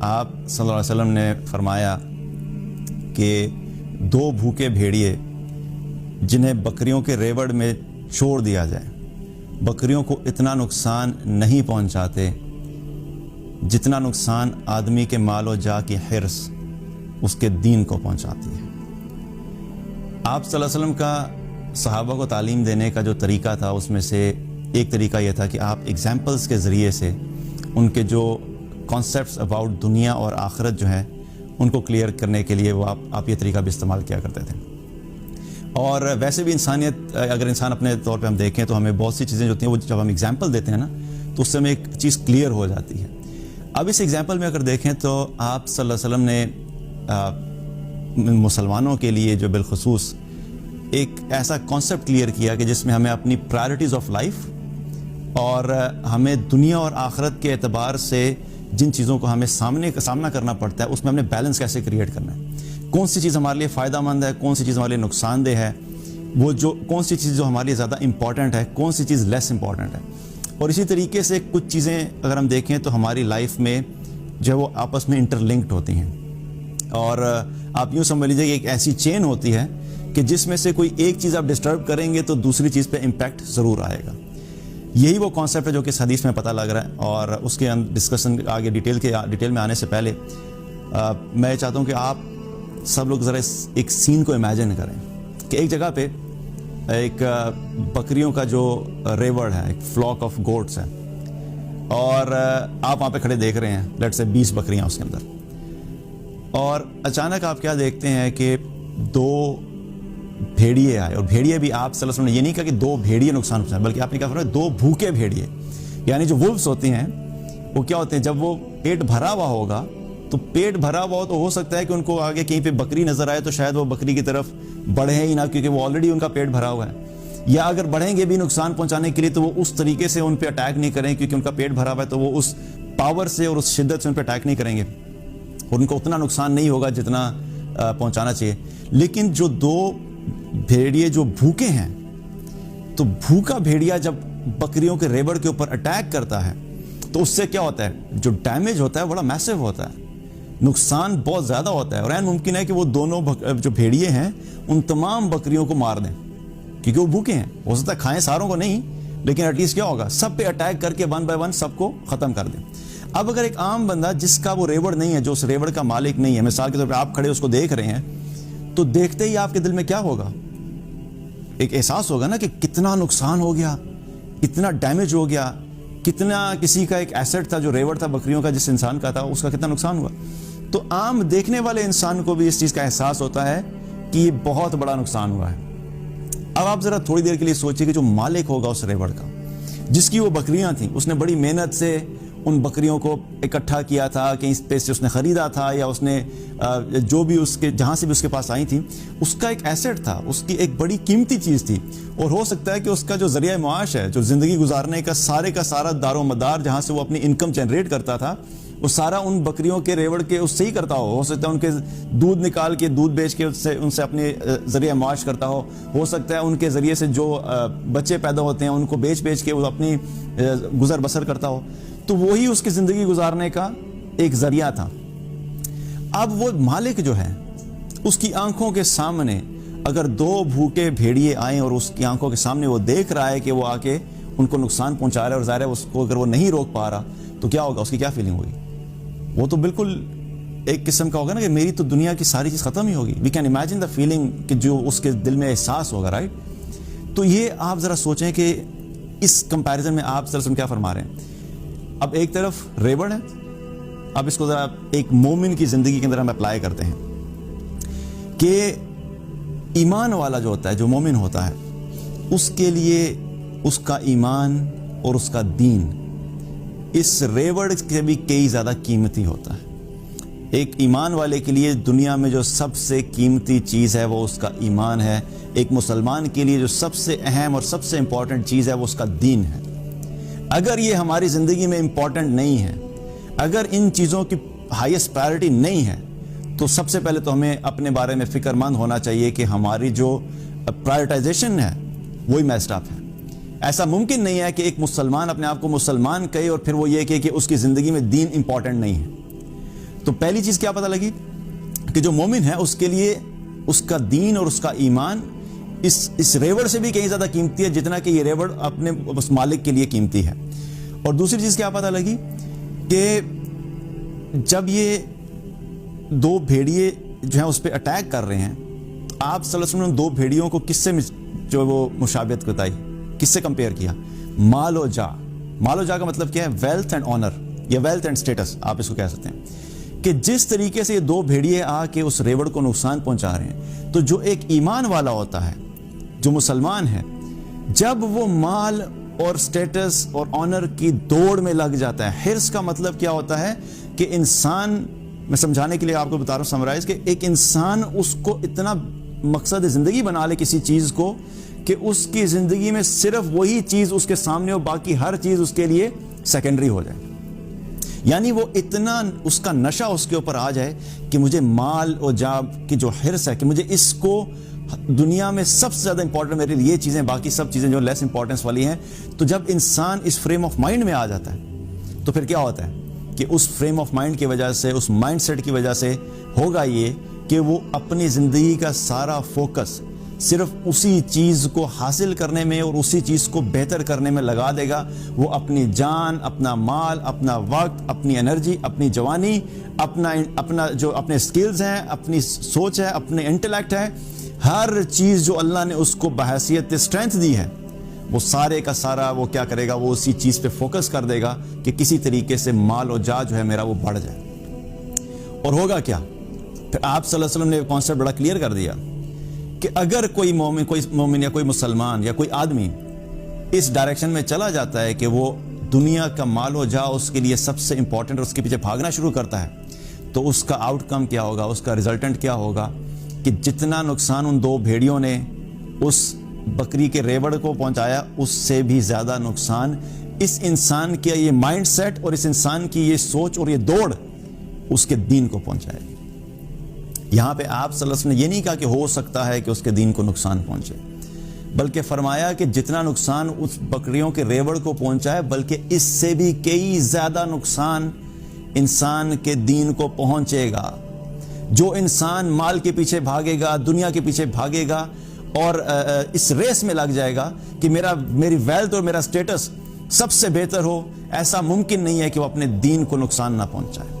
آپ صلی اللہ علیہ وسلم نے فرمایا کہ دو بھوکے بھیڑیے جنہیں بکریوں کے ریوڑ میں چھوڑ دیا جائے بکریوں کو اتنا نقصان نہیں پہنچاتے جتنا نقصان آدمی کے مال و جاہ کی حرص اس کے دین کو پہنچاتی ہے۔ آپ صلی اللہ علیہ وسلم کا صحابہ کو تعلیم دینے کا جو طریقہ تھا اس میں سے ایک طریقہ یہ تھا کہ آپ ایگزامپلز کے ذریعے سے ان کے جو کانسیپٹس اباؤٹ دنیا اور آخرت جو ہے ان کو کلیئر کرنے کے لیے وہ آپ یہ طریقہ بھی استعمال کیا کرتے تھے۔ اور ویسے بھی انسانیت اگر انسان اپنے طور پہ ہم دیکھیں تو ہمیں بہت سی چیزیں جو ہوتی ہیں وہ جب ہم ایگزامپل دیتے ہیں نا تو اس سے ہمیں ایک چیز کلیئر ہو جاتی ہے۔ اب اس ایگزامپل میں اگر دیکھیں تو آپ صلی اللہ علیہ وسلم نے مسلمانوں کے لیے جو بالخصوص ایک ایسا کانسیپٹ کلیئر کیا کہ جس میں ہمیں اپنی پرائرٹیز آف لائف اور ہمیں دنیا اور آخرت کے اعتبار سے جن چیزوں کو ہمیں سامنا کرنا پڑتا ہے اس میں ہم نے بیلنس کیسے کریٹ کرنا ہے، کون سی چیز ہمارے لیے فائدہ مند ہے، کون سی چیز ہمارے لیے نقصان دہ ہے، وہ جو کون سی چیز جو ہمارے لیے زیادہ امپورٹنٹ ہے، کون سی چیز لیس امپورٹنٹ ہے۔ اور اسی طریقے سے کچھ چیزیں اگر ہم دیکھیں تو ہماری لائف میں جو ہے وہ آپس میں انٹر لنکڈ ہوتی ہیں، اور آپ یوں سمجھ لیجیے کہ ایک ایسی چین ہوتی ہے کہ جس میں سے کوئی ایک چیز آپ ڈسٹرب کریں گے تو دوسری چیز پہ امپیکٹ ضرور آئے گا۔ یہی وہ کانسیپٹ ہے جو کہ اس حدیث میں پتہ لگ رہا ہے، اور اس کے ڈسکشن آگے ڈیٹیل میں آنے سے پہلے میں چاہتا ہوں کہ آپ سب لوگ ذرا ایک سین کو امیجن کریں کہ ایک جگہ پہ ایک بکریوں کا جو ریوڑ ہے، ایک فلاک آف گوٹس ہے، اور آپ وہاں پہ کھڑے دیکھ رہے ہیں، لیٹ سے 20 بکریاں اس کے اندر، اور اچانک آپ کیا دیکھتے ہیں کہ دو بھیڑیے آئے، اور بھیڑیے بھی آپ صلی اللہ علیہ وسلم نے یہ نہیں کہا کہ دو بھیڑیے نقصان پہنچائیں، بلکہ آپ نے کہا فرمایا دو بھوکے بھیڑیے، یعنی جو وولفز ہوتے ہیں وہ کیا ہوتے ہیں، جب وہ پیٹ بھرا ہوا ہوگا تو پیٹ بھرا ہوا ہو تو ہو سکتا ہے کہ ان کو آگے کہیں پہ بکری نظر آئے تو شاید وہ بکری کی طرف بڑھیں ہی نہ، کیونکہ وہ آلریڈی ان کا پیٹ بھرا ہوا ہے، یا اگر بڑھیں گے بھی نقصان پہنچانے کے لیے تو وہ اس طریقے سے ان پہ اٹیک نہیں کریں کیونکہ ان کا پیٹ بھرا ہوا ہے، تو وہ اس پاور سے اور اس شدت سے ان پہ اٹیک نہیں کریں گے، اور ان کو اتنا نقصان نہیں ہوگا جتنا پہنچانا چاہیے۔ لیکن جو دو بھیڑیے جو بھوکے ہیں، تو بھوکا بھیڑیا جب بکریوں کے ریوڑ کے اوپر اٹیک کرتا ہے تو اس سے کیا ہوتا ہے، جو ڈیمیج ہوتا ہے بڑا میسو ہوتا ہے، نقصان بہت زیادہ ہوتا ہے، اور این ممکن ہے کہ وہ دونوں جو بھیڑیے ہیں ان تمام بکریوں کو مار دیں کیونکہ وہ بھوکے ہیں، ہو سکتا ہے کھائیں ساروں کو نہیں، لیکن ایٹ لیسٹ کیا ہوگا، سب پہ اٹیک کر کے 1 بائی 1 سب کو ختم کر دیں۔ اب اگر ایک عام بندہ جس کا وہ ریوڑ نہیں ہے، جو اس ریوڑ کا مالک نہیں ہے، مثال کے طور پہ آپ کھڑے اس کو دیکھ رہے ہیں، تو دیکھتے ہی آپ کے دل میں کیا ہوگا، ایک احساس ہوگا نا کہ کتنا نقصان ہو گیا، اتنا ڈیمیج ہو گیا، کتنا کسی کا ایک ایسٹ تھا جو ریوڑ تھا بکریوں کا، جس انسان کا تھا، اس کا کتنا نقصان ہوا۔ تو عام دیکھنے والے انسان کو بھی اس چیز کا احساس ہوتا ہے کہ یہ بہت بڑا نقصان ہوا ہے۔ اب آپ ذرا تھوڑی دیر کے لیے سوچیے کہ جو مالک ہوگا اس ریوڑ کا، جس کی وہ بکریاں تھیں، اس نے بڑی محنت سے ان بکریوں کو اکٹھا کیا تھا، کہیں پیسے سے اس نے خریدا تھا، یا اس نے جو بھی اس کے جہاں سے بھی اس کے پاس آئی تھیں، اس کا ایک ایسٹ تھا، اس کی ایک بڑی قیمتی چیز تھی، اور ہو سکتا ہے کہ اس کا جو ذریعہ معاش ہے، جو زندگی گزارنے کا سارا دار و مدار جہاں سے وہ اپنی انکم جنریٹ کرتا تھا، وہ سارا ان بکریوں کے ریوڑ کے اس سے ہی کرتا ہو سکتا ہے ان کے دودھ نکال کے، دودھ بیچ کے ان سے اپنے ذریعہ معاش کرتا ہو سکتا ہے ان کے ذریعے سے جو بچے پیدا ہوتے ہیں ان کو بیچ کے وہ اپنی گزر بسر کرتا ہو، تو وہی اس کی زندگی گزارنے کا ایک ذریعہ تھا۔ اب وہ مالک جو ہے، اس کی آنکھوں کے سامنے اگر دو بھوکے بھیڑیے آئیں اور اس کی آنکھوں کے سامنے وہ دیکھ رہا ہے کہ وہ آ کے ان کو نقصان پہنچا رہا ہے، اور ظاہر ہے اس کو اگر وہ نہیں روک پا رہا تو کیا ہوگا، اس کی کیا فیلنگ ہوگی، وہ تو بالکل ایک قسم کا ہوگا نا کہ میری تو دنیا کی ساری چیز ختم ہی ہوگی۔ We can imagine the feeling کہ جو اس کے دل میں احساس ہوگا، رائٹ۔ تو یہ آپ ذرا سوچیں کہ اس کمپیریزن میں آپ ذرا کیا فرما رہے ہیں۔ اب ایک طرف ریوڑ ہے، اب اس کو ذرا ایک مومن کی زندگی کے اندر ہم اپلائی کرتے ہیں کہ ایمان والا جو ہوتا ہے، جو مومن ہوتا ہے، اس کے لیے اس کا ایمان اور اس کا دین اس ریوڑ سے بھی کئی زیادہ قیمتی ہوتا ہے۔ ایک ایمان والے کے لیے دنیا میں جو سب سے قیمتی چیز ہے وہ اس کا ایمان ہے، ایک مسلمان کے لیے جو سب سے اہم اور سب سے امپورٹنٹ چیز ہے وہ اس کا دین ہے۔ اگر یہ ہماری زندگی میں امپورٹنٹ نہیں ہے، اگر ان چیزوں کی ہائیسٹ پرائرٹی نہیں ہے، تو سب سے پہلے تو ہمیں اپنے بارے میں فکر مند ہونا چاہیے کہ ہماری جو پرائرٹائزیشن ہے وہی میسڈ اپ ہے۔ ایسا ممکن نہیں ہے کہ ایک مسلمان اپنے آپ کو مسلمان کہے اور پھر وہ یہ کہے کہ اس کی زندگی میں دین امپورٹنٹ نہیں ہے۔ تو پہلی چیز کیا پتہ لگی کہ جو مومن ہے اس کے لیے اس کا دین اور اس کا ایمان اس ریوڑ سے بھی کہیں زیادہ قیمتی ہے جتنا کہ یہ ریوڑ اپنے اس مالک کے لیے قیمتی ہے. اور دوسری چیز کیا پتہ لگی کہ جب یہ دو بھیڑیے جو ہیں اس پہ اٹیک کر رہے ہیں, آپ صلی اللہ علیہ وسلم نے دو بھیڑیوں کو کس سے جو وہ مشابہت بتائی, کس سے کمپیئر کیا؟ مال و جا. مال و جا کا مطلب کیا ہے؟ ویلتھ اینڈ آنر یا ویلتھ اینڈ سٹیٹس آپ اس کو کہہ سکتے ہیں. کہ جس طریقے سے یہ دو بھیڑیے آ کے اس ریوڑ کو نقصان پہنچا رہے ہیں, تو جو ایک ایمان والا ہوتا ہے, جو مسلمان ہے, جب وہ مال اور سٹیٹس اور آنر کی دوڑ میں لگ جاتا ہے, حرص کا مطلب کیا ہوتا ہے کہ انسان, میں سمجھانے کے لیے آپ کو بتا رہا ہوں سمرائز, کہ ایک انسان اس کو اتنا مقصد زندگی بنا لے کسی چیز کو کہ اس کی زندگی میں صرف وہی چیز اس کے سامنے ہو, باقی ہر چیز اس کے لیے سیکنڈری ہو جائے. یعنی وہ اتنا اس کا نشہ اس کے اوپر آ جائے کہ مجھے مال اور جاب کی جو حرص ہے کہ مجھے اس کو دنیا میں سب سے زیادہ امپورٹنٹ میرے لیے یہ چیزیں, باقی سب چیزیں جو لیس امپورٹنس والی ہیں. تو جب انسان اس فریم آف مائنڈ میں آ جاتا ہے تو پھر کیا ہوتا ہے کہ اس فریم آف مائنڈ کی وجہ سے, اس مائنڈ سیٹ کی وجہ سے ہوگا یہ کہ وہ اپنی زندگی کا سارا فوکس صرف اسی چیز کو حاصل کرنے میں اور اسی چیز کو بہتر کرنے میں لگا دے گا. وہ اپنی جان, اپنا مال, اپنا وقت, اپنی انرجی, اپنی جوانی, اپنا جو اپنے سکلز ہیں, اپنی سوچ ہے, اپنے انٹلیکٹ ہے, ہر چیز جو اللہ نے اس کو بحیثیت اسٹرینتھ دی ہے, وہ سارے کا سارا وہ کیا کرے گا, وہ اسی چیز پہ فوکس کر دے گا کہ کسی طریقے سے مال و جا جو ہے میرا وہ بڑھ جائے. اور ہوگا کیا؟ پھر آپ صلی اللہ علیہ وسلم نے کانسیپٹ بڑا کلیئر کر دیا کہ اگر کوئی مومن یا کوئی مسلمان یا کوئی آدمی اس ڈائریکشن میں چلا جاتا ہے کہ وہ دنیا کا مال و جا اس کے لیے سب سے امپورٹنٹ اور اس کے پیچھے بھاگنا شروع کرتا ہے, تو اس کا آؤٹ کم کیا ہوگا, اس کا ریزلٹنٹ کیا ہوگا کہ جتنا نقصان ان دو بھیڑیوں نے اس بکری کے ریوڑ کو پہنچایا, اس سے بھی زیادہ نقصان اس انسان کا یہ مائنڈ سیٹ اور اس انسان کی یہ سوچ اور یہ دوڑ اس کے دین کو پہنچائے. یہاں پہ آپ صلی اللہ علیہ وسلم نے یہ نہیں کہا کہ ہو سکتا ہے کہ اس کے دین کو نقصان پہنچے, بلکہ فرمایا کہ جتنا نقصان اس بکریوں کے ریوڑ کو پہنچا ہے, بلکہ اس سے بھی کئی زیادہ نقصان انسان کے دین کو پہنچے گا. جو انسان مال کے پیچھے بھاگے گا, دنیا کے پیچھے بھاگے گا اور اس ریس میں لگ جائے گا کہ میری ویلتھ اور میرا سٹیٹس سب سے بہتر ہو, ایسا ممکن نہیں ہے کہ وہ اپنے دین کو نقصان نہ پہنچائے.